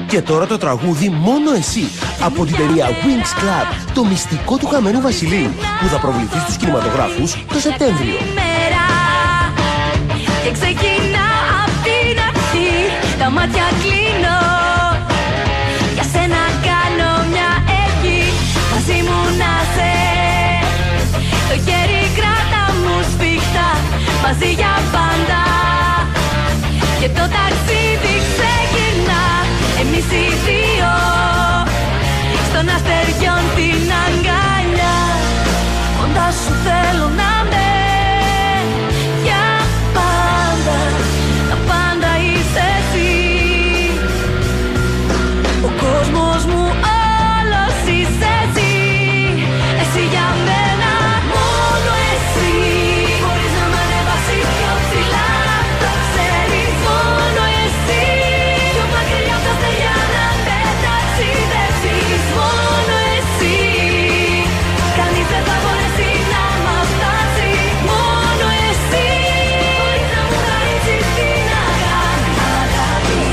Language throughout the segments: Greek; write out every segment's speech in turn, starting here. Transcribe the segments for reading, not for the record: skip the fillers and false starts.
Και τώρα το τραγούδι «Μόνο εσύ» από την ταινία Winx Club, το μυστικό του Χαμένου Βασιλείου, που θα προβληθεί στους κινηματογράφους το Σεπτέμβριο. Και ξεκινά απ' την αρχή, τα μάτια κλείνω, για σένα κάνω μια ευχή, μαζί μου να σε, το χέρι κράτα μου σφιχτά, μαζί για πάντα. Και το ταξίδι ξεκινά, εμείς οι δύο, στον αστεριών την αγκαλιά. Κοντά σου θέλω να με, για πάντα, τα πάντα είσαι εσύ. Ο κόσμος μου όλος είσαι εσύ, εσύ για μένα, μόνο εσύ. Μπορείς να μ' ανεβάσεις πιο ψηλά, το ξέρεις, μόνο εσύ. Πιο μακριά απ' τα αστέρια να με ταξιδέψεις, μόνο εσύ. Κανείς δεν θα μπορέσει να μας φτάσει, μόνο εσύ. Μπορείς να μου χαρίσεις την αγάπη.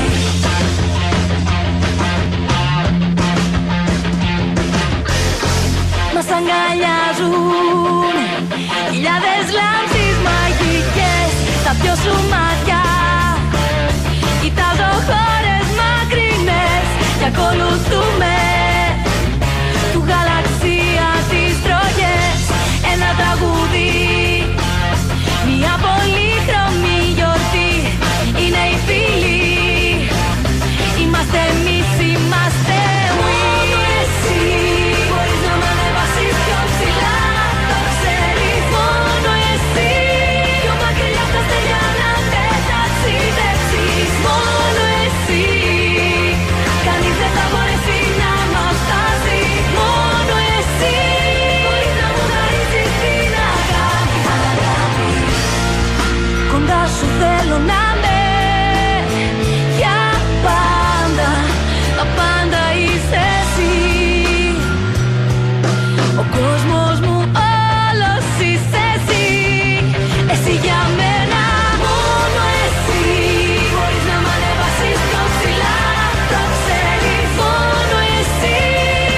Μας αγκαλιάζουν χιλιάδες λάμψεις μαγικές στα δυο σου μάτια. Κοιτάζω χώρες μακρινές και ακολουθούμε του γαλαξία τις τροχές. Ένα τραγούδι, μια πολύχρωμη γιορτή, είναι οι φίλοι. Είμαστε εμείς, είμαστε μόνο εσύ. Μπορείς να μ' ανεβάσεις πιο ψηλά, το ξέρεις, μόνο εσύ. Πιο μακριά απ' τα αστέρια να με ταξιδέψεις, μόνο εσύ. Κανείς δεν θα μπορέσει να μας φτάσει, μόνο εσύ. Μπορείς να μου χαρίσεις την αγάπη. Κοντά σου θέλω να με, για πάντα, τα πάντα είσαι εσύ. Ο κόσμος μου όλος είσαι εσύ, εσύ για μένα, μόνο εσύ. Μπορείς να μ' ανεβάσεις πιο ψηλά, το ξέρεις, μόνο εσύ.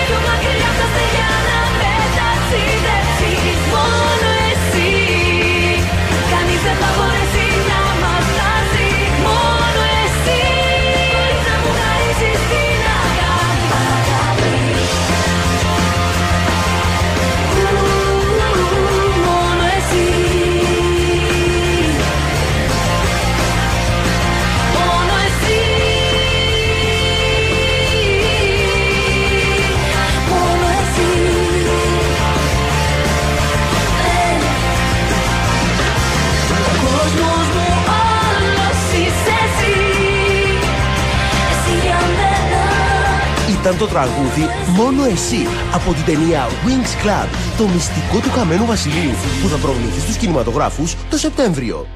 Πιο μακριά απ' τα αστέρια να με ταξιδέψεις, μόνο εσύ. Κανείς δεν θα μπορέσει να μας φτάσει, μόνο εσύ. Μπορείς να μου χαρίσεις την αγάπη. Μόνο εσύ. Μόνο εσύ. Μόνο εσύ. Ο κόσμος μου όλος είσαι εσύ, εσύ για μένα. Ήταν το τραγούδι «Μόνο εσύ» από την ταινία Winx Club, το μυστικό του Χαμένου Βασιλείου, που θα προβληθεί στους κινηματογράφους το Σεπτέμβριο.